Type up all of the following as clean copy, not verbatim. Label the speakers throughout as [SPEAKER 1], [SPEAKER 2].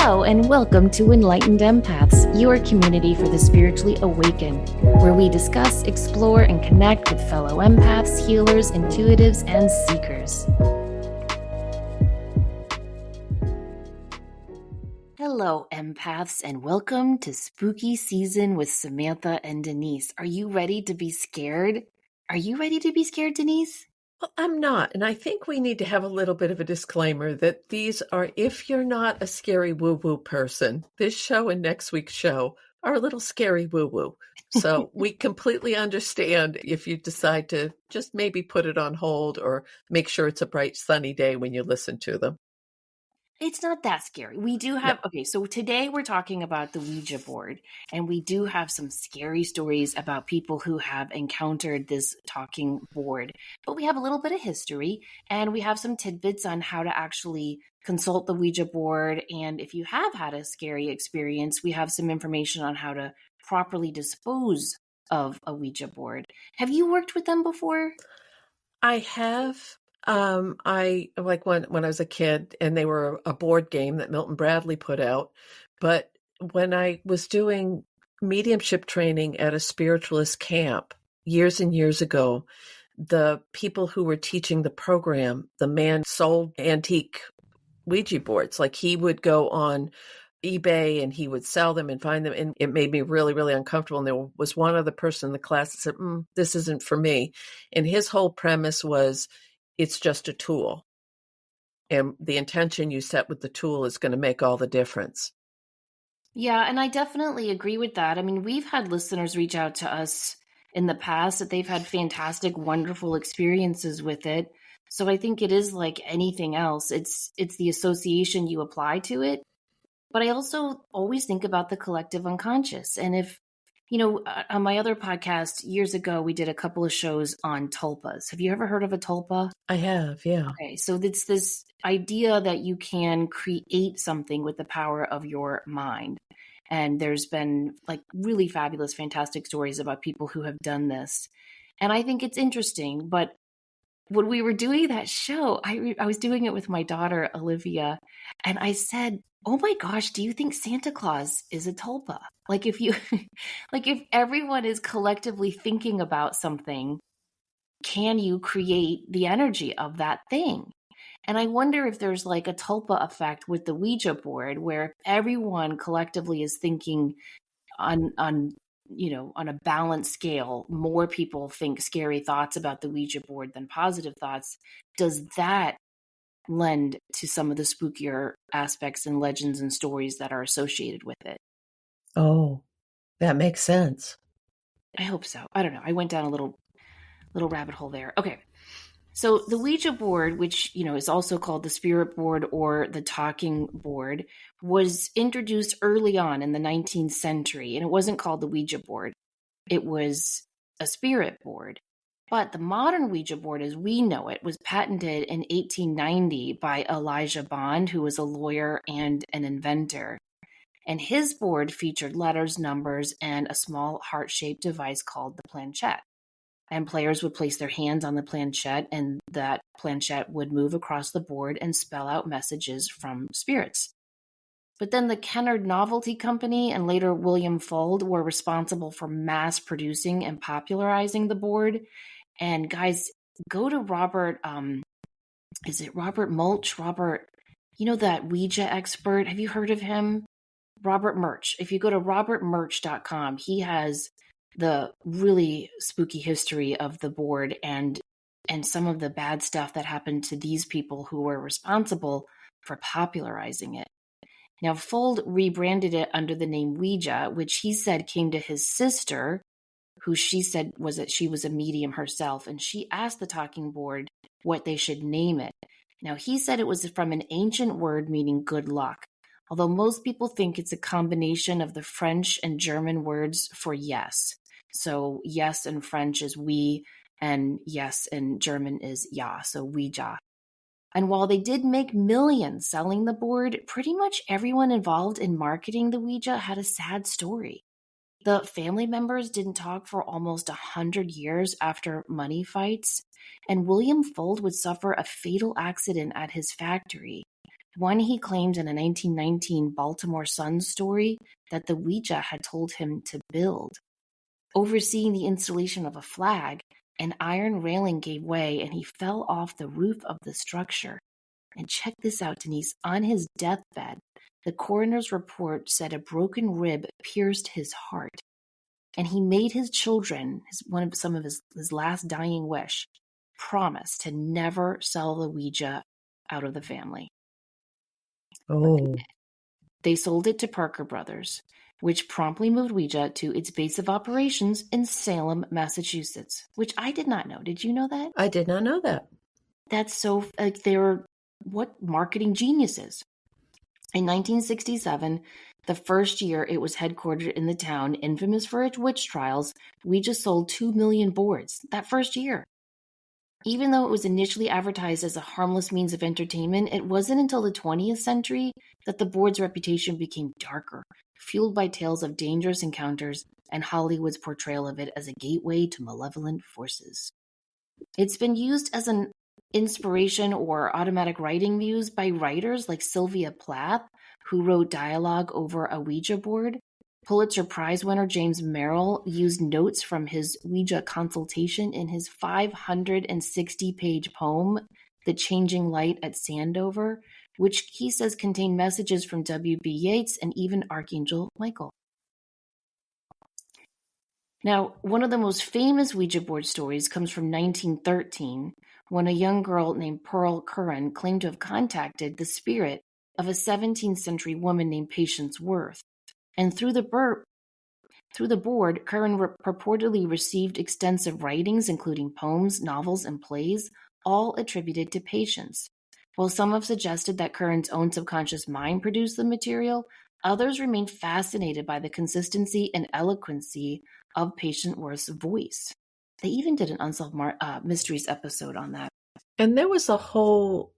[SPEAKER 1] Hello and welcome to Enlightened Empaths, your community for the spiritually awakened, where we discuss, explore, and connect with fellow empaths, healers, intuitives, and seekers. Hello, empaths, and welcome to Spooky Season with Samantha and Denise. Are you ready to be scared? Are you ready to be scared, Denise?
[SPEAKER 2] Well, I'm not. And I think we need to have a little bit of a disclaimer that these are, if you're not a scary woo-woo person, this show and next week's show are a little scary woo-woo. So we completely understand if you decide to just maybe put it on hold or make sure it's a bright, sunny day when you listen to them.
[SPEAKER 1] It's not that scary. We do have, okay, so today we're talking about the Ouija board, and we do have some scary stories about people who have encountered this talking board. But we have a little bit of history, and we have some tidbits on how to actually consult the Ouija board. And if you have had a scary experience, we have some information on how to properly dispose of a Ouija board. Have you worked with them before?
[SPEAKER 2] I have. I like when I was a kid, and they were a board game that Milton Bradley put out. But when I was doing mediumship training at a spiritualist camp years and years ago, the people who were teaching the program, the man sold antique Ouija boards. Like he would go on eBay and he would sell them and find them. And it made me really, really uncomfortable. And there was one other person in the class that said, this isn't for me. And his whole premise was, it's just a tool. And the intention you set with the tool is going to make all the difference.
[SPEAKER 1] Yeah, and I definitely agree with that. I mean, we've had listeners reach out to us in the past that they've had fantastic, wonderful experiences with it. So I think it is like anything else. It's the association you apply to it. But I also always think about the collective unconscious. And if, on my other podcast years ago, we did a couple of shows on tulpas. Have you ever heard of a tulpa?
[SPEAKER 2] I have, yeah.
[SPEAKER 1] Okay, so it's this idea that you can create something with the power of your mind. And there's been like really fabulous, fantastic stories about people who have done this. And I think it's interesting. But when we were doing that show, I was doing it with my daughter, Olivia, and I said, oh my gosh, do you think Santa Claus is a tulpa? Like if everyone is collectively thinking about something, can you create the energy of that thing? And I wonder if there's like a tulpa effect with the Ouija board, where everyone collectively is thinking on a balanced scale, more people think scary thoughts about the Ouija board than positive thoughts. Does that lend to some of the spookier aspects and legends and stories that are associated with it?
[SPEAKER 2] Oh, that makes sense.
[SPEAKER 1] I hope so. I don't know. I went down a little rabbit hole there. Okay. So the Ouija board, which, is also called the spirit board or the talking board, was introduced early on in the 19th century, and it wasn't called the Ouija board. It was a spirit board. But the modern Ouija board, as we know it, was patented in 1890 by Elijah Bond, who was a lawyer and an inventor. And his board featured letters, numbers, and a small heart-shaped device called the planchette. And players would place their hands on the planchette, and that planchette would move across the board and spell out messages from spirits. But then the Kennard Novelty Company and later William Fuld were responsible for mass producing and popularizing the board. And guys, go to Robert, is it Robert Mulch? Robert, that Ouija expert? Have you heard of him? Robert Murch. If you go to robertmurch.com, he has the really spooky history of the board and some of the bad stuff that happened to these people who were responsible for popularizing it. Now, Fuld rebranded it under the name Ouija, which he said came to his sister, who she said was that she was a medium herself, and she asked the talking board what they should name it. Now, he said it was from an ancient word meaning good luck, although most people think it's a combination of the French and German words for yes. So yes in French is oui, and yes in German is ja, so Ouija. And while they did make millions selling the board, pretty much everyone involved in marketing the Ouija had a sad story. The family members didn't talk for almost 100 years after money fights, and William Fuld would suffer a fatal accident at his factory. One he claimed in a 1919 Baltimore Sun story that the Ouija had told him to build. Overseeing the installation of a flag, an iron railing gave way and he fell off the roof of the structure. And check this out, Denise. On his deathbed, the coroner's report said a broken rib pierced his heart. And he made his children, some of his last dying wish, promise to never sell the Ouija out of the family.
[SPEAKER 2] Oh.
[SPEAKER 1] They sold it to Parker Brothers, which promptly moved Ouija to its base of operations in Salem, Massachusetts, which I did not know. Did you know that?
[SPEAKER 2] I did not know that.
[SPEAKER 1] That's so, they're what marketing geniuses. In 1967, the first year it was headquartered in the town, infamous for its witch trials, Ouija sold 2 million boards that first year. Even though it was initially advertised as a harmless means of entertainment, it wasn't until the 20th century that the board's reputation became darker, fueled by tales of dangerous encounters and Hollywood's portrayal of it as a gateway to malevolent forces. It's been used as an inspiration or automatic writing muse by writers like Sylvia Plath, who wrote dialogue over a Ouija board. Pulitzer Prize winner James Merrill used notes from his Ouija consultation in his 560-page poem, The Changing Light at Sandover, which he says contained messages from W.B. Yeats and even Archangel Michael. Now, one of the most famous Ouija board stories comes from 1913, when a young girl named Pearl Curran claimed to have contacted the spirit of a 17th century woman named Patience Worth. And through the board, Curran purportedly received extensive writings, including poems, novels, and plays, all attributed to Patience. While some have suggested that Curran's own subconscious mind produced the material, others remain fascinated by the consistency and eloquency of Patience Worth's voice. They even did an Unsolved Mysteries episode on that.
[SPEAKER 2] And there was a whole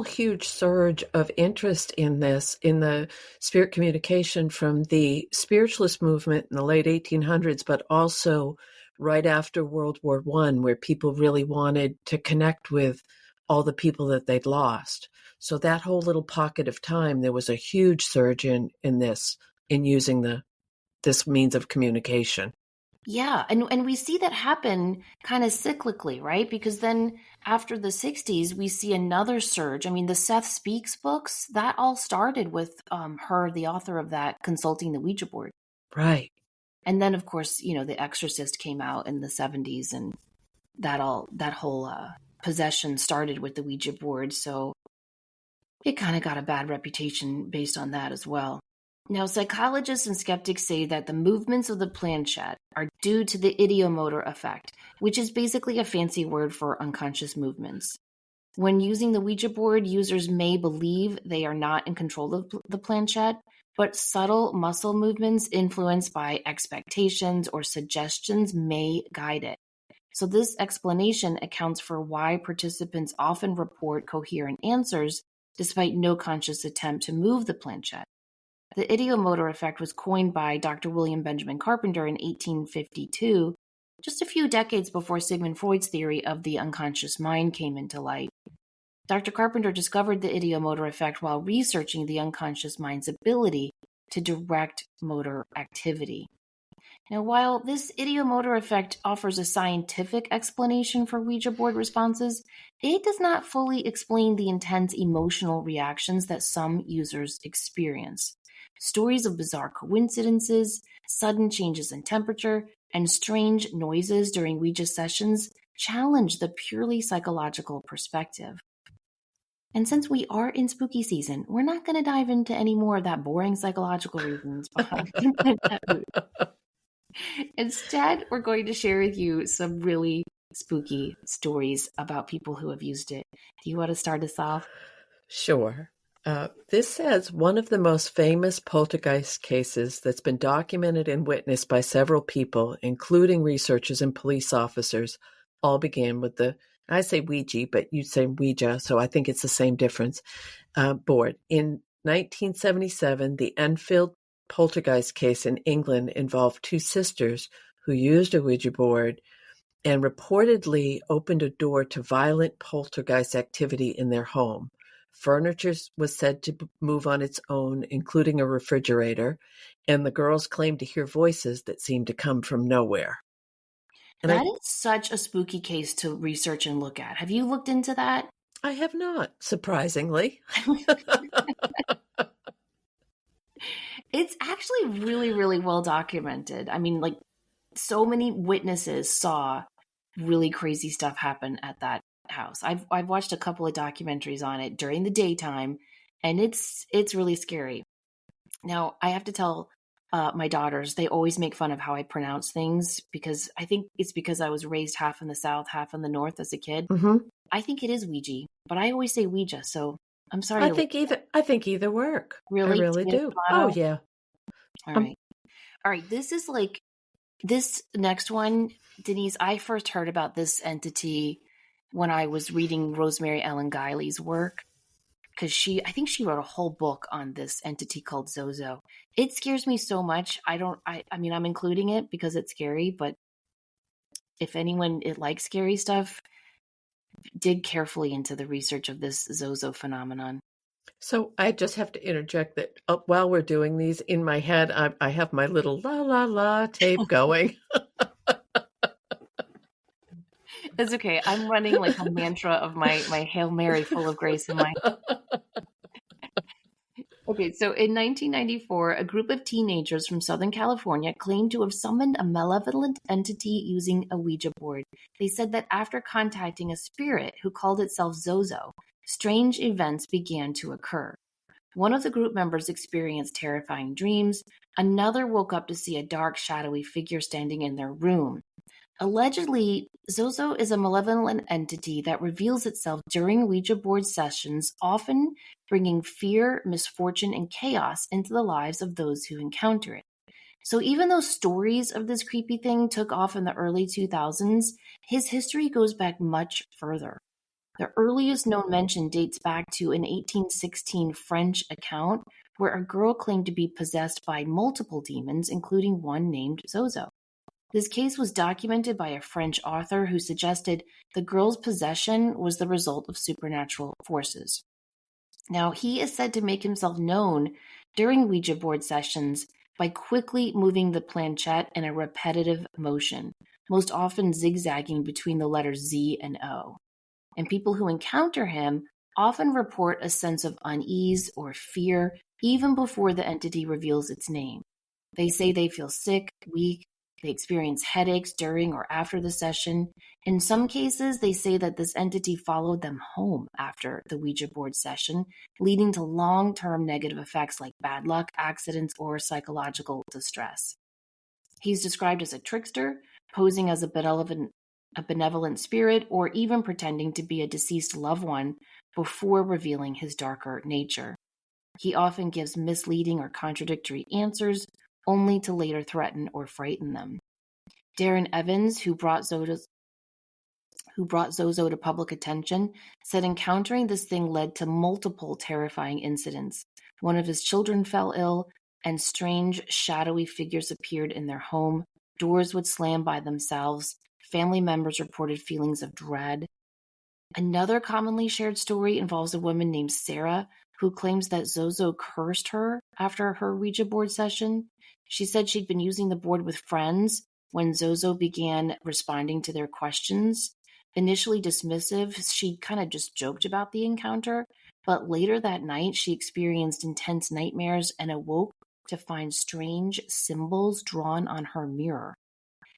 [SPEAKER 2] huge surge of interest in this, in the spirit communication from the spiritualist movement in the late 1800s, but also right after World War I, where people really wanted to connect with all the people that they'd lost. So that whole little pocket of time, there was a huge surge in using this means of communication.
[SPEAKER 1] Yeah, and we see that happen kind of cyclically, right? Because then after the 60s, we see another surge. I mean, the Seth Speaks books, that all started with her, the author of that, consulting the Ouija board.
[SPEAKER 2] Right.
[SPEAKER 1] And then, of course, The Exorcist came out in the 70s, and that whole possession started with the Ouija board. So it kind of got a bad reputation based on that as well. Now, psychologists and skeptics say that the movements of the planchette are due to the ideomotor effect, which is basically a fancy word for unconscious movements. When using the Ouija board, users may believe they are not in control of the planchette, but subtle muscle movements influenced by expectations or suggestions may guide it. So this explanation accounts for why participants often report coherent answers despite no conscious attempt to move the planchette. The ideomotor effect was coined by Dr. William Benjamin Carpenter in 1852, just a few decades before Sigmund Freud's theory of the unconscious mind came into light. Dr. Carpenter discovered the ideomotor effect while researching the unconscious mind's ability to direct motor activity. Now, while this ideomotor effect offers a scientific explanation for Ouija board responses, it does not fully explain the intense emotional reactions that some users experience. Stories of bizarre coincidences, sudden changes in temperature, and strange noises during Ouija sessions challenge the purely psychological perspective. And since we are in spooky season, we're not going to dive into any more of that boring psychological reasons behind that. Instead, we're going to share with you some really spooky stories about people who have used it. Do you want to start us off?
[SPEAKER 2] Sure. This says one of the most famous poltergeist cases that's been documented and witnessed by several people, including researchers and police officers, all began with I say Ouija, but you say Ouija, so I think it's the same difference, board. In 1977, the Enfield poltergeist case in England involved two sisters who used a Ouija board and reportedly opened a door to violent poltergeist activity in their home. Furniture was said to move on its own, including a refrigerator, and the girls claimed to hear voices that seemed to come from nowhere. And
[SPEAKER 1] That is such a spooky case to research and look at. Have you looked into that?
[SPEAKER 2] I have not, surprisingly.
[SPEAKER 1] It's actually really, really well documented. I mean, like, so many witnesses saw really crazy stuff happen at that house. I've watched a couple of documentaries on it during the daytime, and it's really scary. Now, I have to tell my daughters, they always make fun of how I pronounce things, because I think it's because I was raised half in the South, half in the North as a kid.
[SPEAKER 2] Mm-hmm.
[SPEAKER 1] I think it is Ouija, but I always say Ouija, so I'm sorry.
[SPEAKER 2] I think either work.
[SPEAKER 1] Really?
[SPEAKER 2] I really do. Oh, yeah.
[SPEAKER 1] All right. All right. This is like, this next one, Denise, I first heard about this entity when I was reading Rosemary Ellen Guiley's work, because I think she wrote a whole book on this entity called Zozo. It scares me so much. I mean, I'm including it because it's scary, but if anyone likes scary stuff, dig carefully into the research of this Zozo phenomenon.
[SPEAKER 2] So I just have to interject that while we're doing these, in my head, I have my little la la la tape going.
[SPEAKER 1] It's okay. I'm running like a mantra of my Hail Mary full of grace in my... Okay, so in 1994, a group of teenagers from Southern California claimed to have summoned a malevolent entity using a Ouija board. They said that after contacting a spirit who called itself Zozo, strange events began to occur. One of the group members experienced terrifying dreams. Another woke up to see a dark, shadowy figure standing in their room. Allegedly, Zozo is a malevolent entity that reveals itself during Ouija board sessions, often bringing fear, misfortune, and chaos into the lives of those who encounter it. So even though stories of this creepy thing took off in the early 2000s, his history goes back much further. The earliest known mention dates back to an 1816 French account where a girl claimed to be possessed by multiple demons, including one named Zozo. This case was documented by a French author who suggested the girl's possession was the result of supernatural forces. Now, he is said to make himself known during Ouija board sessions by quickly moving the planchette in a repetitive motion, most often zigzagging between the letters Z and O. And people who encounter him often report a sense of unease or fear even before the entity reveals its name. They say they feel sick, weak. They experience headaches during or after the session. In some cases, they say that this entity followed them home after the Ouija board session, leading to long-term negative effects like bad luck, accidents, or psychological distress. He's described as a trickster, posing as a benevolent spirit, or even pretending to be a deceased loved one before revealing his darker nature. He often gives misleading or contradictory answers, only to later threaten or frighten them. Darren Evans, who brought Zozo to public attention, said encountering this thing led to multiple terrifying incidents. One of his children fell ill, and strange, shadowy figures appeared in their home. Doors would slam by themselves. Family members reported feelings of dread. Another commonly shared story involves a woman named Sarah, who claims that Zozo cursed her after her Ouija board session. She said she'd been using the board with friends when Zozo began responding to their questions. Initially dismissive, she kind of just joked about the encounter, but later that night she experienced intense nightmares and awoke to find strange symbols drawn on her mirror.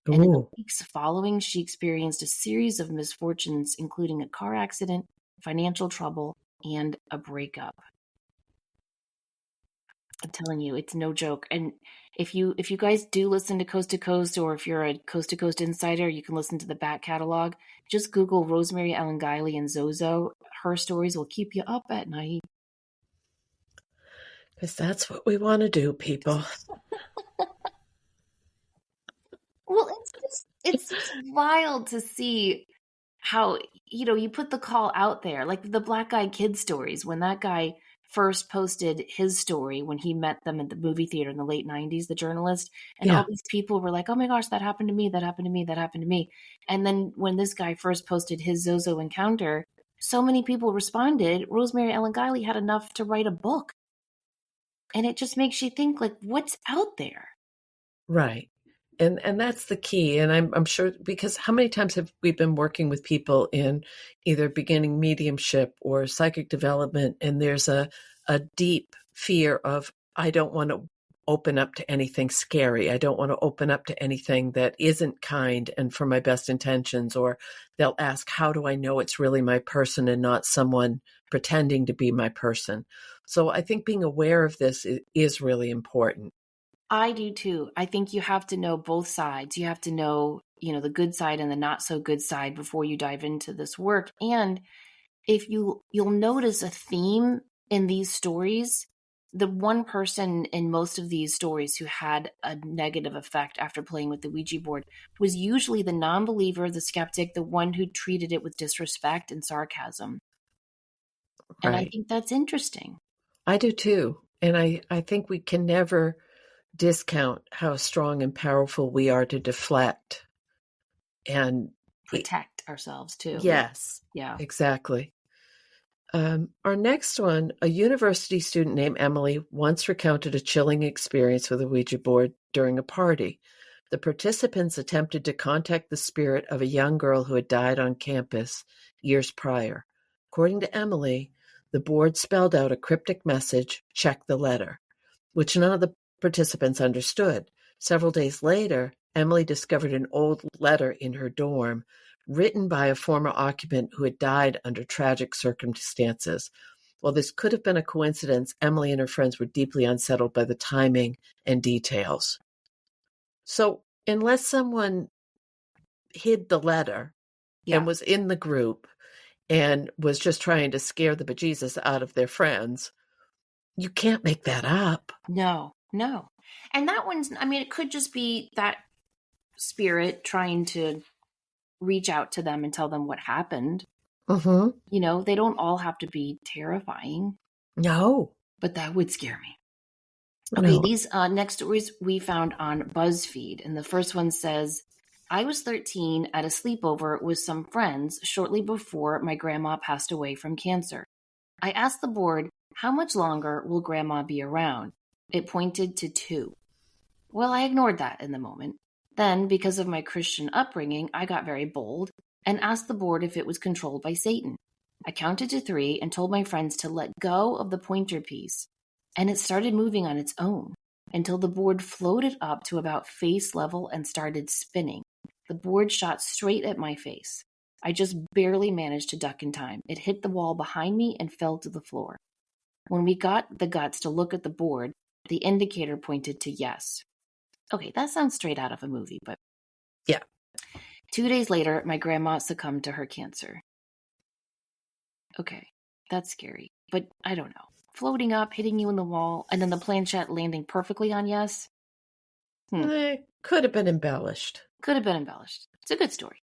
[SPEAKER 2] Ooh.
[SPEAKER 1] And in the weeks following, she experienced a series of misfortunes, including a car accident, financial trouble, and a breakup. I'm telling you, it's no joke. And if you guys do listen to Coast, or if you're a Coast to Coast insider, you can listen to the back catalog. Just Google Rosemary Ellen Guiley and Zozo. Her stories will keep you up at night.
[SPEAKER 2] Because that's what we want to do, people.
[SPEAKER 1] Well, it's just wild to see how, you put the call out there, like the Black Eyed Kid stories, when that guy first posted his story when he met them at the movie theater in the late 90s, the journalist, and all these people were like, oh my gosh, that happened to me, that happened to me, that happened to me. And then when this guy first posted his Zozo encounter, so many people responded, Rosemary Ellen Guiley had enough to write a book. And it just makes you think, like, what's out there?
[SPEAKER 2] Right. And that's the key. And I'm sure, because how many times have we been working with people in either beginning mediumship or psychic development, and there's a deep fear of, I don't want to open up to anything scary. I don't want to open up to anything that isn't kind and for my best intentions. Or they'll ask, how do I know it's really my person and not someone pretending to be my person? So I think being aware of this is really important.
[SPEAKER 1] I do too. I think you have to know both sides. You have to know, the good side and the not so good side before you dive into this work. And if you'll notice a theme in these stories, the one person in most of these stories who had a negative effect after playing with the Ouija board was usually the non-believer, the skeptic, the one who treated it with disrespect and sarcasm. And I
[SPEAKER 2] Right.
[SPEAKER 1] think that's interesting.
[SPEAKER 2] I do too. And I think we can never discount how strong and powerful we are to deflect. And
[SPEAKER 1] Protect ourselves too.
[SPEAKER 2] yes,
[SPEAKER 1] Yeah.
[SPEAKER 2] exactly. Our next one, a university student named Emily once recounted a chilling experience with a Ouija board during a party. The participants attempted to contact the spirit of a young girl who had died on campus years prior. According to Emily, the board spelled out a cryptic message, check the letter, which none of the participants understood. Several days later, Emily discovered an old letter in her dorm written by a former occupant who had died under tragic circumstances. While this could have been a coincidence, Emily and her friends were deeply unsettled by the timing and details. So, unless someone hid the letter and was in the group and was just trying to scare the bejesus out of their friends, you can't make that up.
[SPEAKER 1] No. And that one's, it could just be that spirit trying to reach out to them and tell them what happened.
[SPEAKER 2] Mm-hmm.
[SPEAKER 1] They don't all have to be terrifying.
[SPEAKER 2] No.
[SPEAKER 1] But that would scare me. Okay,
[SPEAKER 2] No.
[SPEAKER 1] these next stories we found on BuzzFeed. And the first one says, I was 13 at a sleepover with some friends shortly before my grandma passed away from cancer. I asked the board, how much longer will grandma be around? It pointed to 2. Well, I ignored that in the moment. Then, because of my Christian upbringing, I got very bold and asked the board if it was controlled by Satan. I counted to 3 and told my friends to let go of the pointer piece, and it started moving on its own until the board floated up to about face level and started spinning. The board shot straight at my face. I just barely managed to duck in time. It hit the wall behind me and fell to the floor. When we got the guts to look at the board, the indicator pointed to yes. Okay, that sounds straight out of a movie, but...
[SPEAKER 2] Yeah.
[SPEAKER 1] 2 days later, my grandma succumbed to her cancer. Okay, that's scary, but I don't know. Floating up, hitting you in the wall, and then the planchette landing perfectly on yes?
[SPEAKER 2] It could have been embellished.
[SPEAKER 1] Could have been embellished. It's a good story.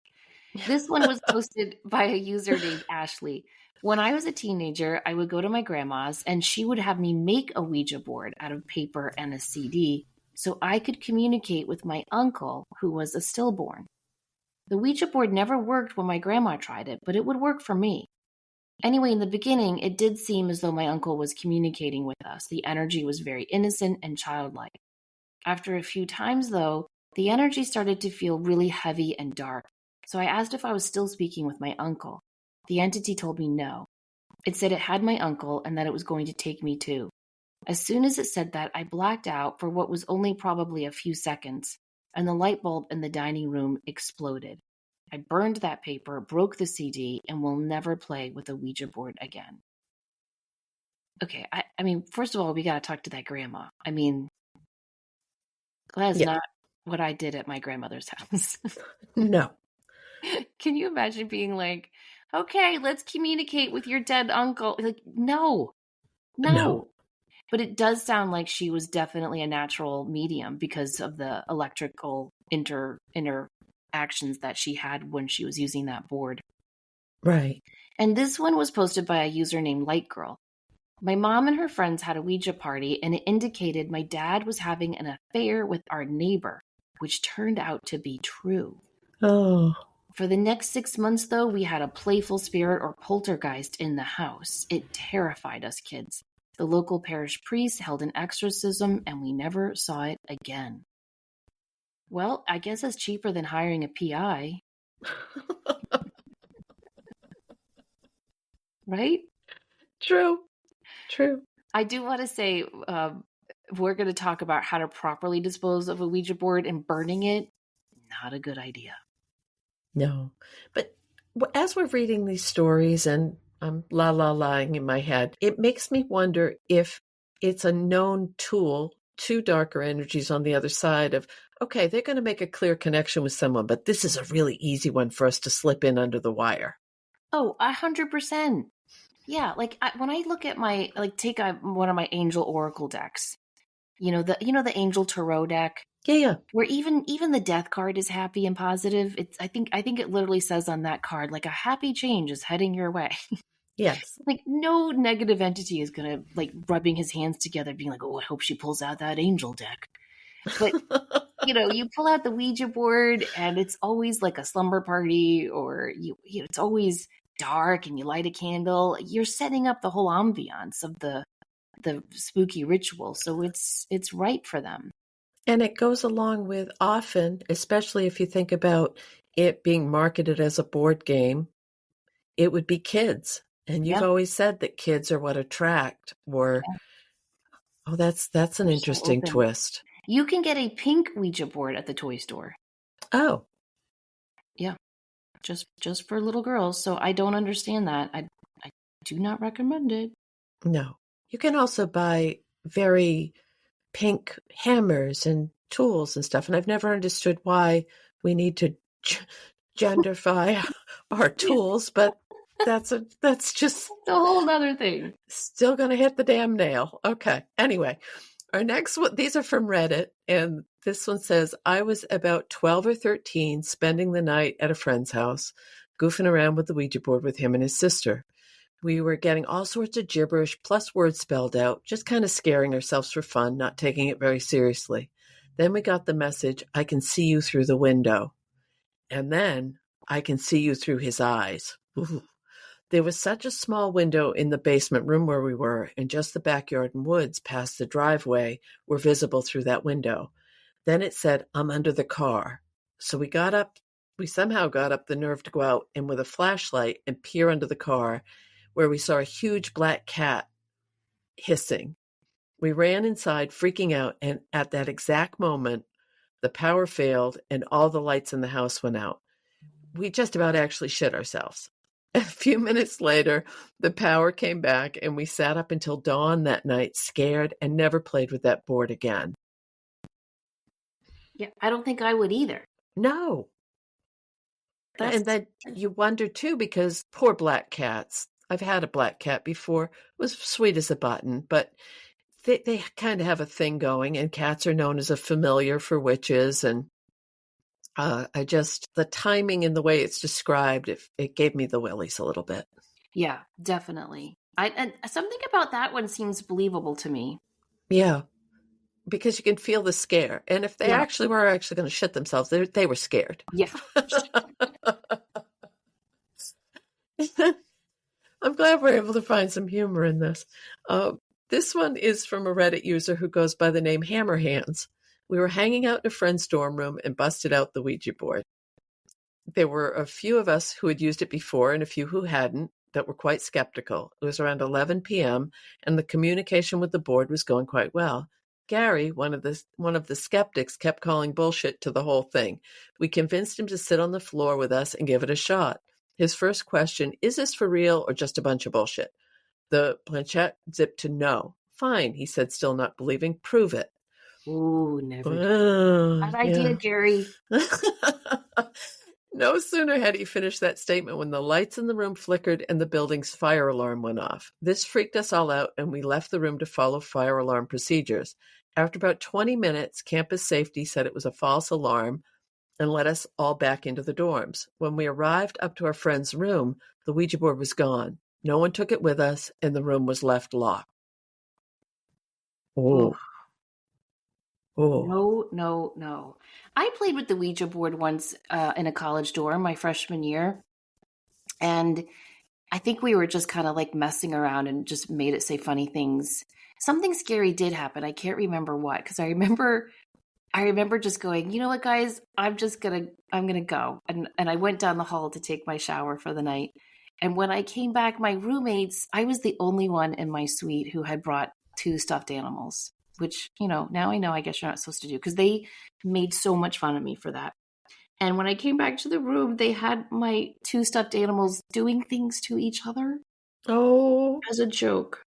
[SPEAKER 1] This one was posted by a user named Ashley. When I was a teenager, I would go to my grandma's, and she would have me make a Ouija board out of paper and a CD so I could communicate with my uncle, who was a stillborn. The Ouija board never worked when my grandma tried it, but it would work for me. Anyway, in the beginning, it did seem as though my uncle was communicating with us. The energy was very innocent and childlike. After a few times, though, the energy started to feel really heavy and dark. So I asked if I was still speaking with my uncle. The entity told me no. It said it had my uncle and that it was going to take me too. As soon as it said that, I blacked out for what was only probably a few seconds, and the light bulb in the dining room exploded. I burned that paper, broke the CD, and will never play with a Ouija board again. Okay, first of all, we got to talk to that grandma. That is not what I did at my grandmother's house.
[SPEAKER 2] No.
[SPEAKER 1] Can you imagine being like, okay, let's communicate with your dead uncle? Like, no. But it does sound like she was definitely a natural medium because of the electrical interactions that she had when she was using that board.
[SPEAKER 2] Right.
[SPEAKER 1] And this one was posted by a user named Light Girl. My mom and her friends had a Ouija party, and it indicated my dad was having an affair with our neighbor, which turned out to be true.
[SPEAKER 2] Oh.
[SPEAKER 1] For the next 6 months, though, we had a playful spirit or poltergeist in the house. It terrified us kids. The local parish priest held an exorcism, and we never saw it again. Well, I guess it's cheaper than hiring a PI. Right?
[SPEAKER 2] True.
[SPEAKER 1] I do want to say we're going to talk about how to properly dispose of a Ouija board, and burning it, not a good idea.
[SPEAKER 2] No. But as we're reading these stories and I'm la-la-laing in my head, it makes me wonder if it's a known tool to darker energies on the other side of, okay, they're going to make a clear connection with someone, but this is a really easy one for us to slip in under the wire.
[SPEAKER 1] Oh, 100%. Yeah, like when I look at my, like, take one of my angel oracle decks, the angel tarot deck,
[SPEAKER 2] Yeah.
[SPEAKER 1] where even the death card is happy and positive. I think it literally says on that card, like, a happy change is heading your way.
[SPEAKER 2] Yes.
[SPEAKER 1] Like, no negative entity is gonna, like, rubbing his hands together being like, oh, I hope she pulls out that angel deck. But you pull out the Ouija board and it's always like a slumber party, or it's always dark and you light a candle. You're setting up the whole ambiance of the spooky ritual, so it's right for them.
[SPEAKER 2] And it goes along with, often, especially if you think about it being marketed as a board game, it would be kids. And you've always said that kids are what attract, or that's an interesting twist.
[SPEAKER 1] You can get a pink Ouija board at the toy store.
[SPEAKER 2] Oh.
[SPEAKER 1] Yeah. Just for little girls. So I don't understand that. I do not recommend it.
[SPEAKER 2] No. You can also buy very pink hammers and tools and stuff. And I've never understood why we need to genderify our tools, but that's just
[SPEAKER 1] a whole other thing.
[SPEAKER 2] Still going to hit the damn nail. Okay. Anyway, our next one, these are from Reddit. And this one says, I was about 12 or 13 spending the night at a friend's house, goofing around with the Ouija board with him and his sister. We were getting all sorts of gibberish plus words spelled out, just kind of scaring ourselves for fun, not taking it very seriously. Then we got the message, I can see you through the window. And then I can see you through his eyes. Ooh. There was such a small window in the basement room where we were, and just the backyard and woods past the driveway were visible through that window. Then it said, I'm under the car. So we somehow got up the nerve to go out and with a flashlight and peer under the car, where we saw a huge black cat hissing. We ran inside, freaking out, and at that exact moment, the power failed and all the lights in the house went out. We just about actually shit ourselves. A few minutes later, the power came back and we sat up until dawn that night, scared, and never played with that board again.
[SPEAKER 1] Yeah, I don't think I would either.
[SPEAKER 2] No. And then you wonder, too, because poor black cats. I've had a black cat before. It was sweet as a button, but they kind of have a thing going, and cats are known as a familiar for witches, and the timing and the way it's described, it gave me the willies a little bit.
[SPEAKER 1] Yeah, definitely. And something about that one seems believable to me.
[SPEAKER 2] Yeah, because you can feel the scare. And if they actually were going to shit themselves, they were scared.
[SPEAKER 1] Yeah.
[SPEAKER 2] I'm glad we're able to find some humor in this. This one is from a Reddit user who goes by the name Hammerhands. We were hanging out in a friend's dorm room and busted out the Ouija board. There were a few of us who had used it before and a few who hadn't, that were quite skeptical. It was around 11 p.m., and the communication with the board was going quite well. Gary, one of the skeptics, kept calling bullshit to the whole thing. We convinced him to sit on the floor with us and give it a shot. His first question, is this for real or just a bunch of bullshit? The planchette zipped to no. Fine, he said, still not believing. Prove it.
[SPEAKER 1] Ooh, never. Bad idea, Gary.
[SPEAKER 2] No sooner had he finished that statement when the lights in the room flickered and the building's fire alarm went off. This freaked us all out, and we left the room to follow fire alarm procedures. After about 20 minutes, campus safety said it was a false alarm and let us all back into the dorms. When we arrived up to our friend's room, the Ouija board was gone. No one took it with us, and the room was left locked. Oh. Oh.
[SPEAKER 1] No, no, no. I played with the Ouija board once in a college dorm my freshman year. And I think we were just kind of like messing around and just made it say funny things. Something scary did happen. I can't remember what, because I remember just going, you know what, guys, I'm gonna go. And I went down the hall to take my shower for the night. And when I came back, my roommates, I was the only one in my suite who had brought two stuffed animals, which, now I know I guess you're not supposed to do because they made so much fun of me for that. And when I came back to the room, they had my two stuffed animals doing things to each other
[SPEAKER 2] Oh.
[SPEAKER 1] as a joke.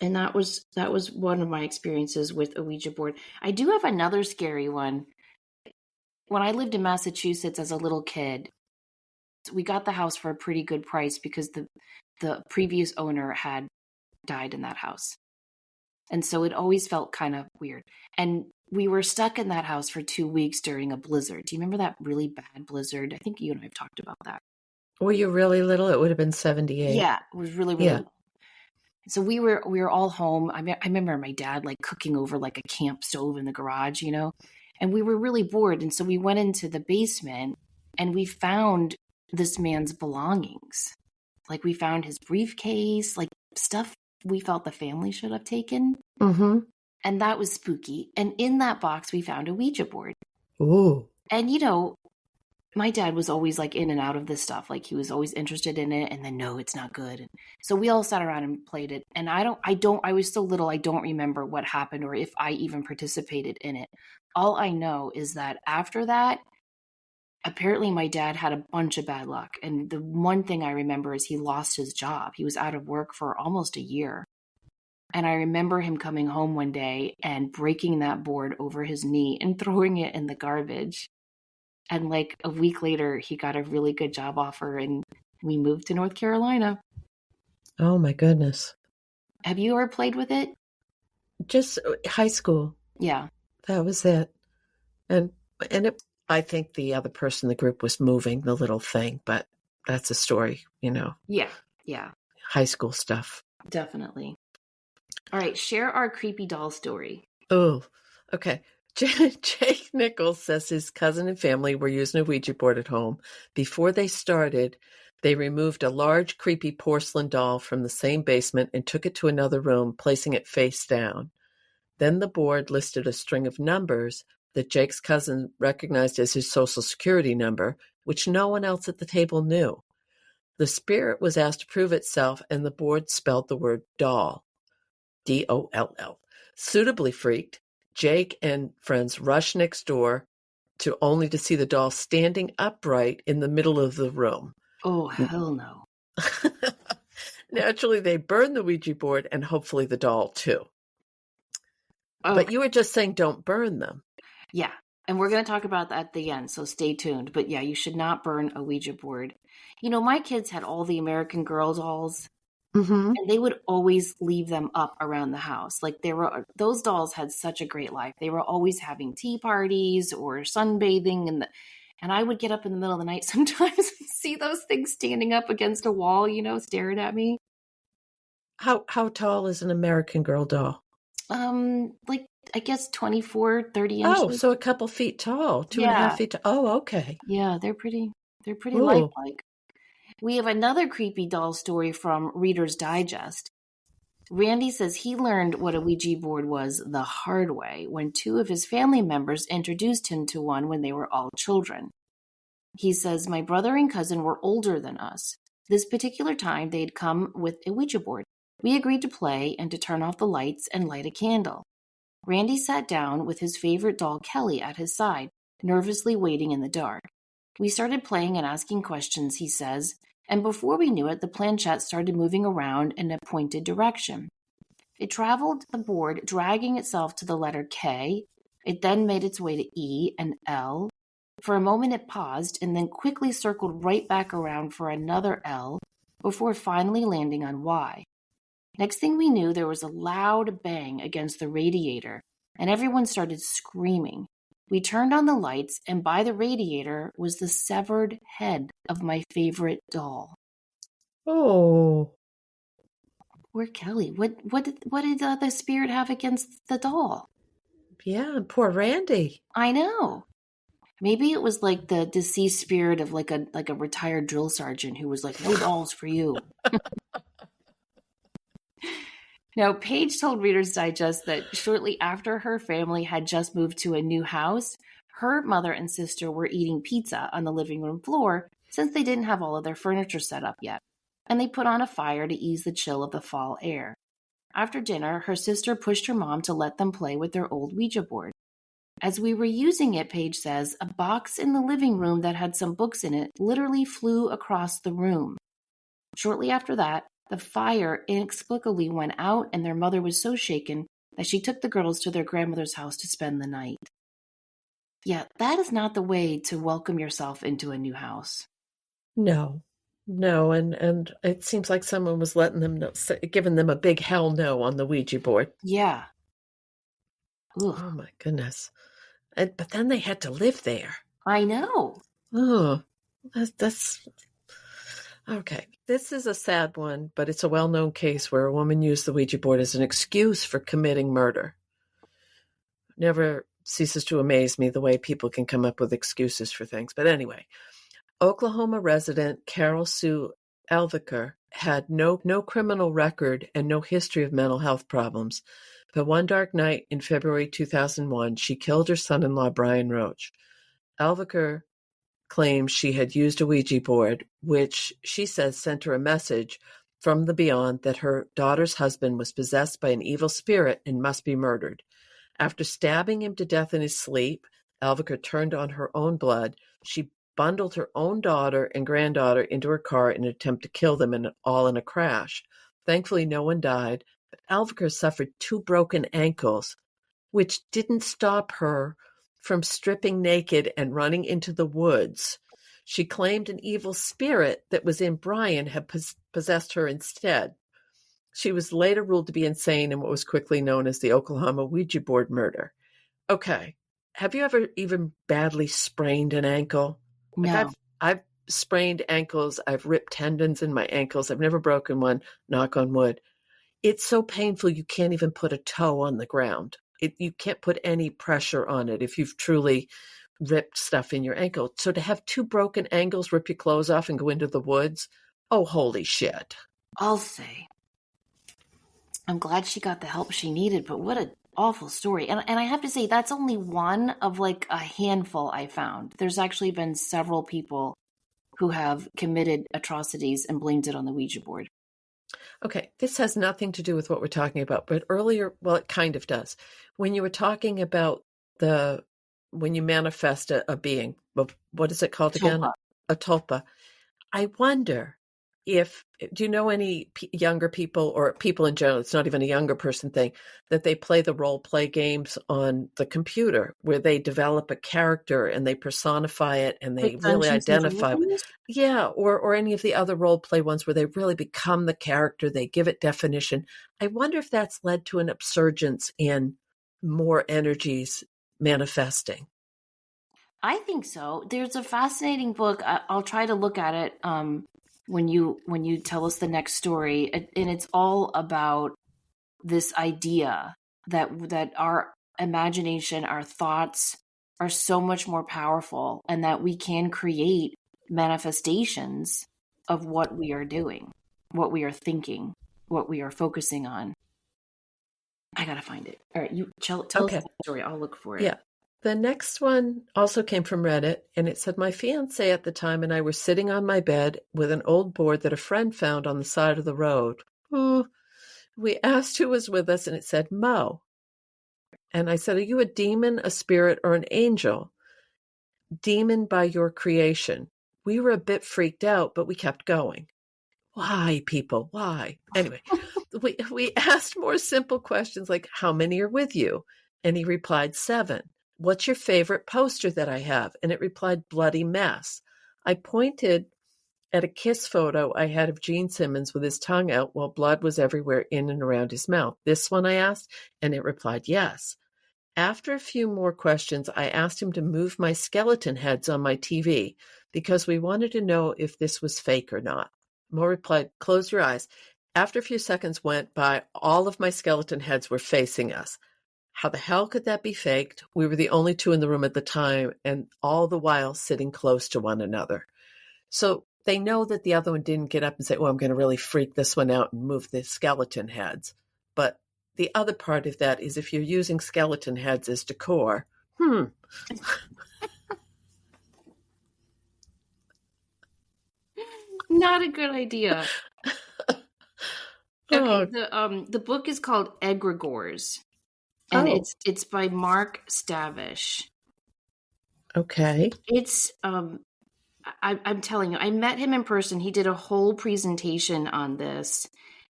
[SPEAKER 1] And that was one of my experiences with a Ouija board. I do have another scary one. When I lived in Massachusetts as a little kid, we got the house for a pretty good price because the previous owner had died in that house. And so it always felt kind of weird. And we were stuck in that house for 2 weeks during a blizzard. Do you remember that really bad blizzard? I think you and I have talked about that.
[SPEAKER 2] Were you really little? It would have been 78.
[SPEAKER 1] Yeah, it was really, really
[SPEAKER 2] Yeah.
[SPEAKER 1] little. So we were all home. I remember my dad like cooking over like a camp stove in the garage, and we were really bored. And so we went into the basement and we found this man's belongings. Like we found his briefcase, like stuff we felt the family should have taken.
[SPEAKER 2] Mm-hmm.
[SPEAKER 1] And that was spooky. And in that box, we found a Ouija board.
[SPEAKER 2] Ooh.
[SPEAKER 1] And, my dad was always like in and out of this stuff. Like he was always interested in it. And then, no, it's not good. And so we all sat around and played it. And I was so little, I don't remember what happened or if I even participated in it. All I know is that after that, apparently my dad had a bunch of bad luck. And the one thing I remember is he lost his job. He was out of work for almost a year. And I remember him coming home one day and breaking that board over his knee and throwing it in the garbage. And like a week later, he got a really good job offer and we moved to North Carolina.
[SPEAKER 2] Oh my goodness.
[SPEAKER 1] Have you ever played with it?
[SPEAKER 2] Just high school.
[SPEAKER 1] Yeah.
[SPEAKER 2] That was it. And I think the other person in the group was moving the little thing, but that's a story,
[SPEAKER 1] Yeah. Yeah.
[SPEAKER 2] high school stuff.
[SPEAKER 1] Definitely. All right. Share our creepy doll story.
[SPEAKER 2] Oh, okay. Jake Nichols says his cousin and family were using a Ouija board at home. Before they started, they removed a large, creepy porcelain doll from the same basement and took it to another room, placing it face down. Then the board listed a string of numbers that Jake's cousin recognized as his social security number, which no one else at the table knew. The spirit was asked to prove itself, and the board spelled the word doll, D-O-L-L. Suitably freaked, Jake and friends rushed next door only to see the doll standing upright in the middle of the room.
[SPEAKER 1] Oh, hell no.
[SPEAKER 2] Naturally, they burned the Ouija board and hopefully the doll too.
[SPEAKER 1] Okay.
[SPEAKER 2] But you were just saying don't burn them.
[SPEAKER 1] Yeah. And we're going to talk about that at the end, so stay tuned. But yeah, you should not burn a Ouija board. My kids had all the American Girl dolls.
[SPEAKER 2] Mm-hmm.
[SPEAKER 1] And they would always leave them up around the house. Like those dolls had such a great life. They were always having tea parties or sunbathing, and I would get up in the middle of the night sometimes and see those things standing up against a wall, staring at me.
[SPEAKER 2] How tall is an American Girl doll?
[SPEAKER 1] Like I guess 24, 30 inches.
[SPEAKER 2] Oh, so a couple feet tall, 2.5 feet tall. Oh, okay.
[SPEAKER 1] Yeah, they're pretty
[SPEAKER 2] Ooh.
[SPEAKER 1] lifelike. We have another creepy doll story from Reader's Digest. Randy says he learned what a Ouija board was the hard way when two of his family members introduced him to one when they were all children. He says, my brother and cousin were older than us. This particular time, they'd come with a Ouija board. We agreed to play and to turn off the lights and light a candle. Randy sat down with his favorite doll, Kelly, at his side, nervously waiting in the dark. We started playing and asking questions, he says, and before we knew it, the planchette started moving around in a pointed direction. It traveled the board, dragging itself to the letter K. It then made its way to E and L. For a moment it paused and then quickly circled right back around for another L before finally landing on Y. Next thing we knew, there was a loud bang against the radiator, and everyone started screaming. We turned on the lights, and by the radiator was the severed head of my favorite doll.
[SPEAKER 2] Oh.
[SPEAKER 1] Poor Kelly. What did the spirit have against the doll?
[SPEAKER 2] Yeah, and poor Randy.
[SPEAKER 1] I know. Maybe it was like the deceased spirit of like a retired drill sergeant who was like, no balls for you. Now, Paige told Reader's Digest that shortly after her family had just moved to a new house, her mother and sister were eating pizza on the living room floor since they didn't have all of their furniture set up yet, and they put on a fire to ease the chill of the fall air. After dinner, her sister pushed her mom to let them play with their old Ouija board. As we were using it, Paige says, a box in the living room that had some books in it literally flew across the room. Shortly after that, the fire inexplicably went out, and their mother was so shaken that she took the girls to their grandmother's house to spend the night. Yeah, that is not the way to welcome yourself into a new house.
[SPEAKER 2] No, and it seems like someone was letting them know, giving them a big hell no on the Ouija board.
[SPEAKER 1] Yeah. Ugh.
[SPEAKER 2] Oh my goodness! But then they had to live there.
[SPEAKER 1] I know.
[SPEAKER 2] Oh, that's okay. This is a sad one, but it's a well-known case where a woman used the Ouija board as an excuse for committing murder. Never ceases to amaze me the way people can come up with excuses for things. But anyway, Oklahoma resident Carol Sue Alviker had no criminal record and no history of mental health problems. But one dark night in February 2001, she killed her son-in-law, Brian Roach. Alviker claims she had used a Ouija board, which she says sent her a message from the beyond that her daughter's husband was possessed by an evil spirit and must be murdered. After stabbing him to death in his sleep, Alviker turned on her own blood. She bundled her own daughter and granddaughter into her car in an attempt to kill them, all in a crash. Thankfully, no one died, but Alviker suffered 2 broken ankles, which didn't stop her from stripping naked and running into the woods. She claimed an evil spirit that was in Brian had possessed her instead. She was later ruled to be insane in what was quickly known as the Oklahoma Ouija board murder. Okay, have you ever even badly sprained an ankle?
[SPEAKER 1] No.
[SPEAKER 2] Like I've sprained ankles. I've ripped tendons in my ankles. I've never broken one, knock on wood. It's so painful you can't even put a toe on the ground. You can't put any pressure on it if you've truly ripped stuff in your ankle. So to have 2 broken ankles, rip your clothes off and go into the woods, oh, holy shit.
[SPEAKER 1] I'll say. I'm glad she got the help she needed, but what an awful story. And I have to say, that's only one of like a handful I found. There's actually been several people who have committed atrocities and blamed it on the Ouija board.
[SPEAKER 2] Okay, this has nothing to do with what we're talking about, but earlier, well, it kind of does. When you were talking about when you manifest a being, what is it called again? A tulpa. I wonder do you know any younger people or people in general, it's not even a younger person thing, that they play the role play games on the computer where they develop a character and they personify it and they
[SPEAKER 1] Like
[SPEAKER 2] really
[SPEAKER 1] Dungeons and
[SPEAKER 2] identify with
[SPEAKER 1] Dragons?
[SPEAKER 2] Yeah, or any of the other role play ones where they really become the character, they give it definition. I wonder if that's led to an upsurgence in more energies manifesting.
[SPEAKER 1] I think so. There's a fascinating book. I'll try to look at it when you tell us the next story, and it's all about this idea that our imagination, our thoughts are so much more powerful, and that we can create manifestations of what we are doing, what we are thinking, what we are focusing on. I gotta find it. All right, you tell us the story. I'll look for it.
[SPEAKER 2] Yeah. The next one also came from Reddit, and it said, my fiance at the time and I were sitting on my bed with an old board that a friend found on the side of the road. We asked who was with us, and it said, Mo. And I said, are you a demon, a spirit, or an angel? Demon by your creation. We were a bit freaked out, but we kept going. Why, people? Why? Anyway, we asked more simple questions like, how many are with you? And he replied, 7. What's your favorite poster that I have? And it replied, bloody mess. I pointed at a kiss photo I had of Gene Simmons with his tongue out while blood was everywhere in and around his mouth. This one I asked, and it replied, yes. After a few more questions, I asked him to move my skeleton heads on my TV because we wanted to know if this was fake or not. Mo replied, close your eyes. After a few seconds went by, all of my skeleton heads were facing us. How the hell could that be faked? We were the only two in the room at the time, and all the while sitting close to one another. So they know that the other one didn't get up and say, I'm going to really freak this one out and move the skeleton heads. But the other part of that is if you're using skeleton heads as decor,
[SPEAKER 1] Not a good idea. Okay,
[SPEAKER 2] Oh,
[SPEAKER 1] the book is called Egregores, and
[SPEAKER 2] oh,
[SPEAKER 1] it's by Mark Stavish.
[SPEAKER 2] okay.
[SPEAKER 1] It's I'm telling you, I met him in person. He did a whole presentation on this,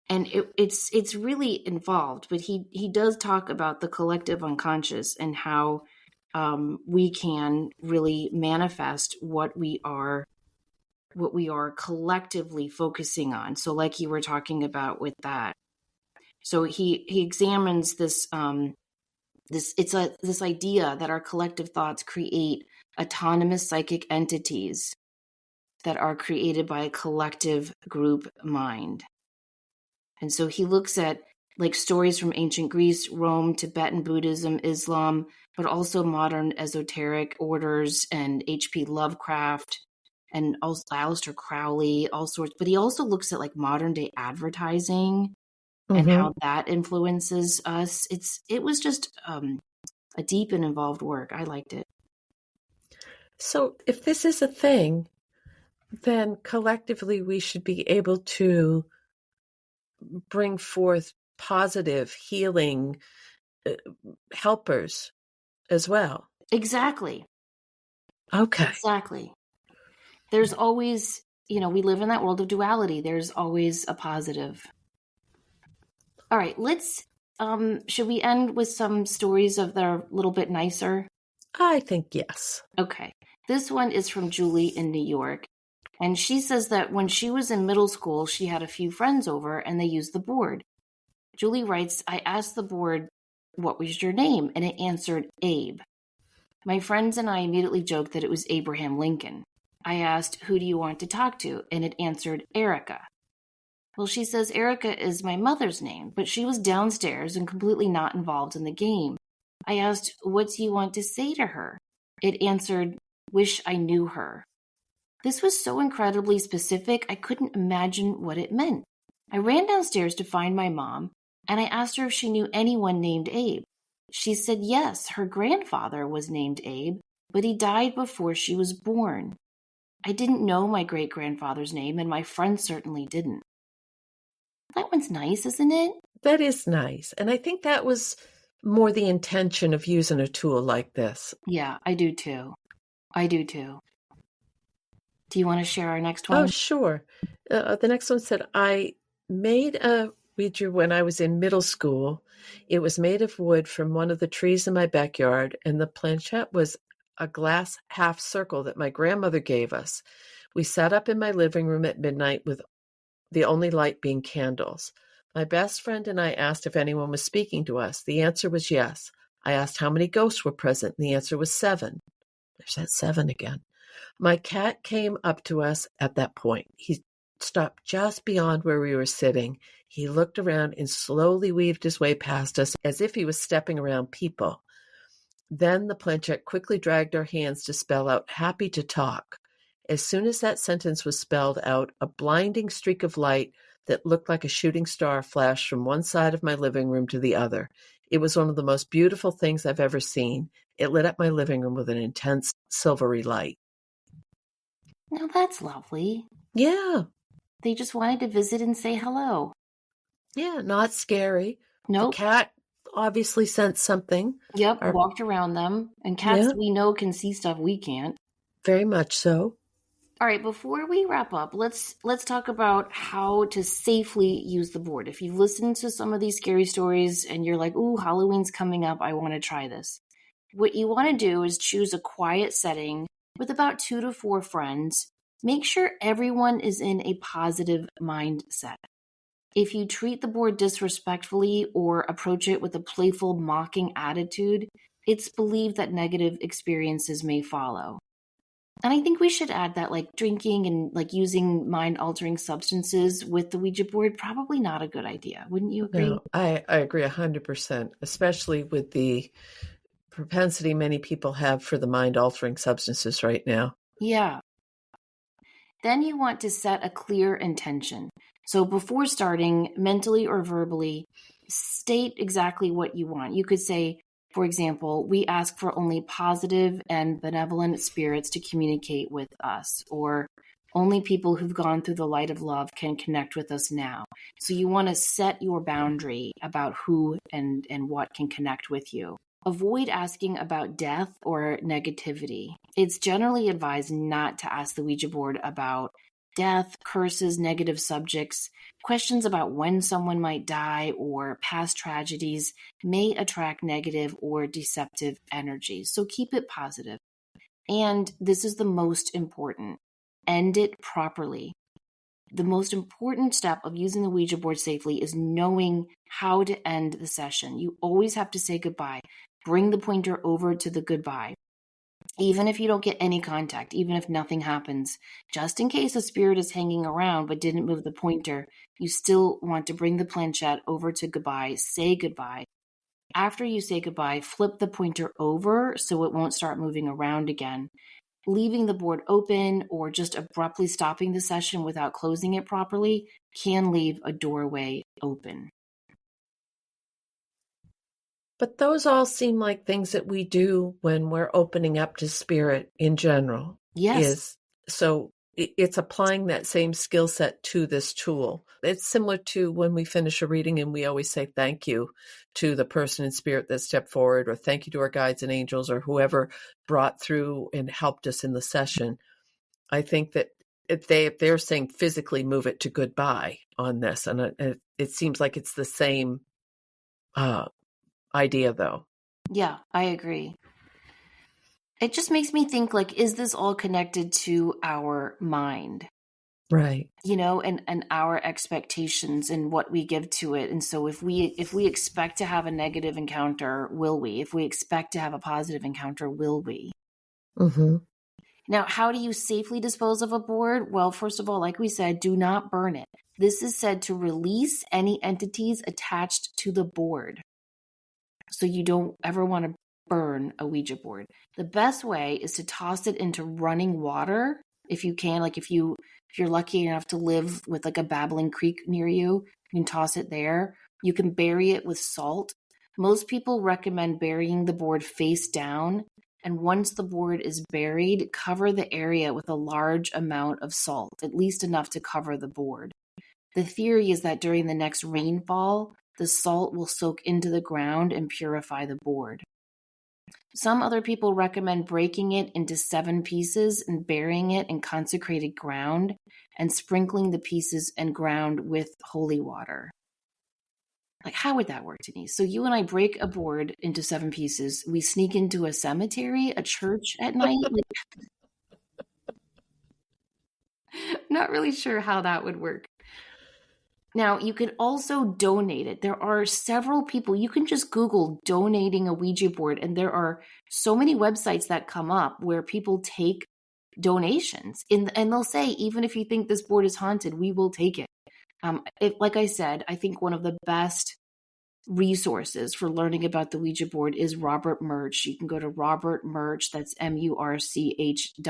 [SPEAKER 1] and it's really involved. But he does talk about the collective unconscious and how we can really manifest what we are collectively focusing on. So, like you were talking about with that, so he examines this this idea that our collective thoughts create autonomous psychic entities that are created by a collective group mind. And so he looks at like stories from ancient Greece, Rome, Tibetan Buddhism, Islam, but also modern esoteric orders and H.P. Lovecraft and also Aleister Crowley, all sorts. But he also looks at like modern day advertising and
[SPEAKER 2] Mm-hmm.
[SPEAKER 1] how that influences us. It was just a deep and involved work. I liked it.
[SPEAKER 2] So if this is a thing, then collectively we should be able to bring forth positive healing helpers as well.
[SPEAKER 1] Exactly.
[SPEAKER 2] Okay.
[SPEAKER 1] Exactly. There's always, we live in that world of duality. There's always a positive. All right, should we end with some stories that are a little bit nicer?
[SPEAKER 2] I think yes.
[SPEAKER 1] Okay. This one is from Julie in New York. And she says that when she was in middle school, she had a few friends over and they used the board. Julie writes, I asked the board, what was your name? And it answered Abe. My friends and I immediately joked that it was Abraham Lincoln. I asked, who do you want to talk to? And it answered Erica. Well, she says Erica is my mother's name, but she was downstairs and completely not involved in the game. I asked, what do you want to say to her? It answered, wish I knew her. This was so incredibly specific, I couldn't imagine what it meant. I ran downstairs to find my mom, and I asked her if she knew anyone named Abe. She said yes, her grandfather was named Abe, but he died before she was born. I didn't know my great-grandfather's name, and my friend certainly didn't. That one's nice, isn't it?
[SPEAKER 2] That is nice. And I think that was more the intention of using a tool like this.
[SPEAKER 1] Yeah, I do too. Do you want to share our next one?
[SPEAKER 2] Oh, sure. The next one said, I made a Ouija when I was in middle school. It was made of wood from one of the trees in my backyard, and the planchette was a glass half circle that my grandmother gave us. We sat up in my living room at midnight with the only light being candles. My best friend and I asked if anyone was speaking to us. The answer was yes. I asked how many ghosts were present, and the answer was 7. There's that 7 again. My cat came up to us at that point. He stopped just beyond where we were sitting. He looked around and slowly weaved his way past us as if he was stepping around people. Then the planchette quickly dragged our hands to spell out happy to talk. As soon as that sentence was spelled out, a blinding streak of light that looked like a shooting star flashed from one side of my living room to the other. It was one of the most beautiful things I've ever seen. It lit up my living room with an intense silvery light.
[SPEAKER 1] Now that's lovely.
[SPEAKER 2] Yeah.
[SPEAKER 1] They just wanted to visit and say hello.
[SPEAKER 2] Yeah, not scary.
[SPEAKER 1] Nope.
[SPEAKER 2] The cat obviously sensed something.
[SPEAKER 1] Yep, walked around them. And cats, we know, can see stuff we can't.
[SPEAKER 2] Very much so.
[SPEAKER 1] All right, before we wrap up, let's talk about how to safely use the board. If you've listened to some of these scary stories and you're like, ooh, Halloween's coming up, I want to try this. What you want to do is choose a quiet setting with about 2 to 4 friends. Make sure everyone is in a positive mindset. If you treat the board disrespectfully or approach it with a playful, mocking attitude, it's believed that negative experiences may follow. And I think we should add that like drinking and like using mind altering substances with the Ouija board, probably not a good idea. Wouldn't you agree?
[SPEAKER 2] No, I agree 100%, especially with the propensity many people have for the mind altering substances right now.
[SPEAKER 1] Yeah. Then you want to set a clear intention. So before starting, mentally or verbally, state exactly what you want. You could say, for example, we ask for only positive and benevolent spirits to communicate with us, or only people who've gone through the light of love can connect with us now. So you want to set your boundary about who and what can connect with you. Avoid asking about death or negativity. It's generally advised not to ask the Ouija board about death, curses, negative subjects. Questions about when someone might die or past tragedies may attract negative or deceptive energy. So keep it positive. And this is the most important. End it properly. The most important step of using the Ouija board safely is knowing how to end the session. You always have to say goodbye. Bring the pointer over to the goodbye. Even if you don't get any contact, even if nothing happens, just in case a spirit is hanging around but didn't move the pointer, you still want to bring the planchette over to goodbye, say goodbye. After you say goodbye, flip the pointer over so it won't start moving around again. Leaving the board open or just abruptly stopping the session without closing it properly can leave a doorway open.
[SPEAKER 2] But those all seem like things that we do when we're opening up to spirit in general.
[SPEAKER 1] Yes.
[SPEAKER 2] So it's applying that same skill set to this tool. It's similar to when we finish a reading and we always say thank you to the person in spirit that stepped forward, or thank you to our guides and angels, or whoever brought through and helped us in the session. I think that if they're saying physically move it to goodbye on this, and it seems like it's the same idea, though.
[SPEAKER 1] Yeah, I agree. It just makes me think, like, is this all connected to our mind?
[SPEAKER 2] Right.
[SPEAKER 1] And our expectations and what we give to it. And so if we expect to have a negative encounter, will we? If we expect to have a positive encounter, will we?
[SPEAKER 2] Mm-hmm.
[SPEAKER 1] Now, how do you safely dispose of a board? Well, first of all, like we said, do not burn it. This is said to release any entities attached to the board. So you don't ever want to burn a Ouija board. The best way is to toss it into running water if you can. Like if you're lucky enough to live with like a babbling creek near you, you can toss it there. You can bury it with salt. Most people recommend burying the board face down. And once the board is buried, cover the area with a large amount of salt, at least enough to cover the board. The theory is that during the next rainfall, the salt will soak into the ground and purify the board. Some other people recommend breaking it into 7 pieces and burying it in consecrated ground and sprinkling the pieces and ground with holy water. Like, how would that work, Denise? So you and I break a board into 7 pieces. We sneak into a cemetery, a church at night. Not really sure how that would work. Now, you could also donate it. There are several people. You can just Google donating a Ouija board, and there are so many websites that come up where people take donations. And they'll say, even if you think this board is haunted, we will take it. Like I said, I think one of the best resources for learning about the Ouija board is Robert Murch. You can go to Robert Murch, that's MURCH.com.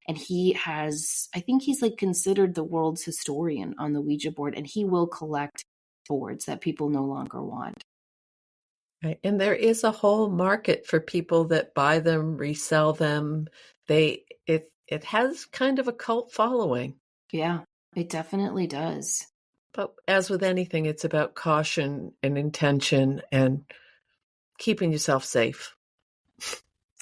[SPEAKER 1] And I think he's like considered the world's historian on the Ouija board, and he will collect boards that people no longer want.
[SPEAKER 2] Right. And there is a whole market for people that buy them, resell them. It has kind of a cult following.
[SPEAKER 1] Yeah, it definitely does.
[SPEAKER 2] But as with anything, it's about caution and intention and keeping yourself safe.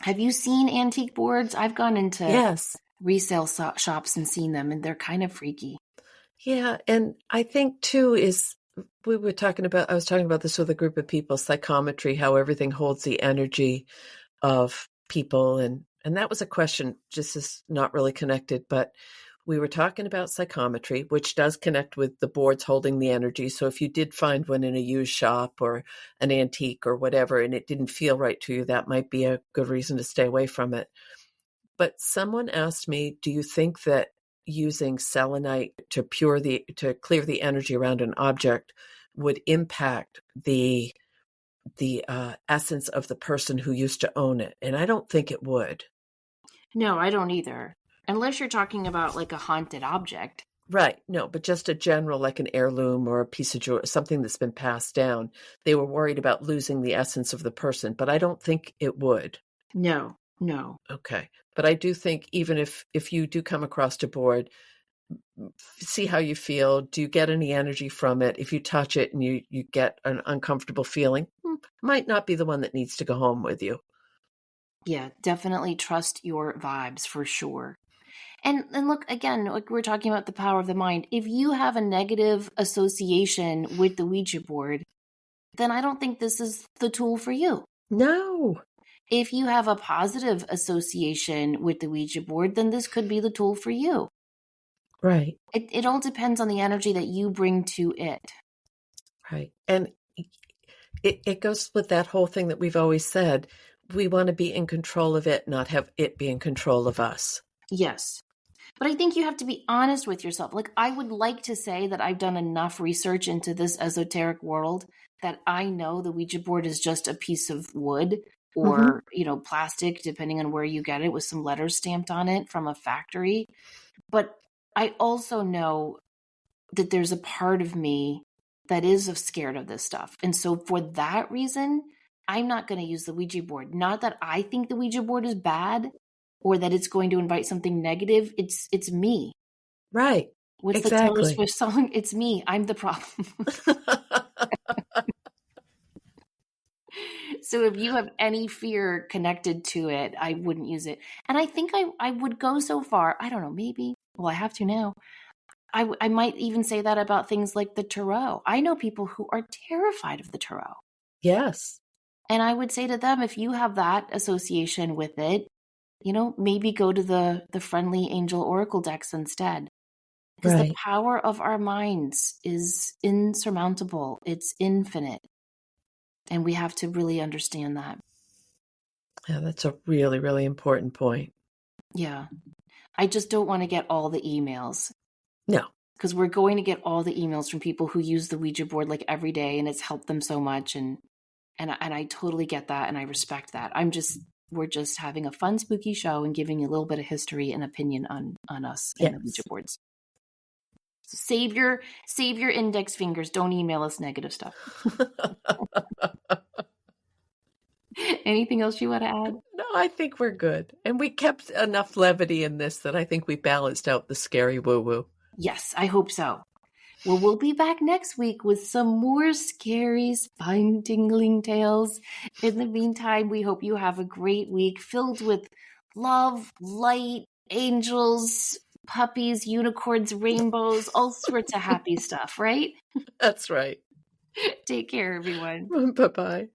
[SPEAKER 1] Have you seen antique boards? I've gone into
[SPEAKER 2] Yes.
[SPEAKER 1] resale shops and seen them, and they're kind of freaky.
[SPEAKER 2] Yeah. And I think too I was talking about this with a group of people, psychometry, how everything holds the energy of people. And that was a question, just is not really connected, but we were talking about psychometry, which does connect with the boards holding the energy. So if you did find one in a used shop or an antique or whatever, and it didn't feel right to you, that might be a good reason to stay away from it. But someone asked me, do you think that using selenite to clear the energy around an object would impact the essence of the person who used to own it? And I don't think it would.
[SPEAKER 1] No, I don't either. Unless you're talking about like a haunted object.
[SPEAKER 2] Right. No, but just a general, like an heirloom or a piece of jewelry, something that's been passed down. They were worried about losing the essence of the person, but I don't think it would.
[SPEAKER 1] No.
[SPEAKER 2] Okay. But I do think even if you do come across a board, see how you feel. Do you get any energy from it? If you touch it and you get an uncomfortable feeling, might not be the one that needs to go home with you.
[SPEAKER 1] Yeah, definitely trust your vibes for sure. And look, again, like we're talking about the power of the mind. If you have a negative association with the Ouija board, then I don't think this is the tool for you.
[SPEAKER 2] No.
[SPEAKER 1] If you have a positive association with the Ouija board, then this could be the tool for you.
[SPEAKER 2] Right.
[SPEAKER 1] It all depends on the energy that you bring to it.
[SPEAKER 2] Right. And it goes with that whole thing that we've always said. We want to be in control of it, not have it be in control of us.
[SPEAKER 1] Yes. But I think you have to be honest with yourself. Like, I would like to say that I've done enough research into this esoteric world that I know the Ouija board is just a piece of wood or, plastic, depending on where you get it, with some letters stamped on it from a factory. But I also know that there's a part of me that is scared of this stuff. And so for that reason, I'm not going to use the Ouija board. Not that I think the Ouija board is bad or that it's going to invite something negative. It's me.
[SPEAKER 2] Right.
[SPEAKER 1] What's the Taylor Swift song? It's me. I'm the problem. So if you have any fear connected to it, I wouldn't use it. And I think I would go so far. I don't know, maybe. Well, I have to now. I might even say that about things like the tarot. I know people who are terrified of the tarot.
[SPEAKER 2] Yes.
[SPEAKER 1] And I would say to them, if you have that association with it, maybe go to the friendly angel oracle decks instead. Because the power of our minds is insurmountable. It's infinite. And we have to really understand that.
[SPEAKER 2] Yeah, that's a really, really important point.
[SPEAKER 1] Yeah. I just don't want to get all the emails.
[SPEAKER 2] No.
[SPEAKER 1] Because we're going to get all the emails from people who use the Ouija board like every day and it's helped them so much. And I totally get that and I respect that. We're just having a fun, spooky show and giving you a little bit of history and opinion on us and the Ouija boards. So save your index fingers. Don't email us negative stuff. Anything else you want to add?
[SPEAKER 2] No, I think we're good. And we kept enough levity in this that I think we balanced out the scary woo-woo.
[SPEAKER 1] Yes, I hope so. Well, we'll be back next week with some more scary, spine-tingling tales. In the meantime, we hope you have a great week filled with love, light, angels, puppies, unicorns, rainbows, all sorts of happy stuff, right?
[SPEAKER 2] That's right.
[SPEAKER 1] Take care, everyone.
[SPEAKER 2] Bye-bye.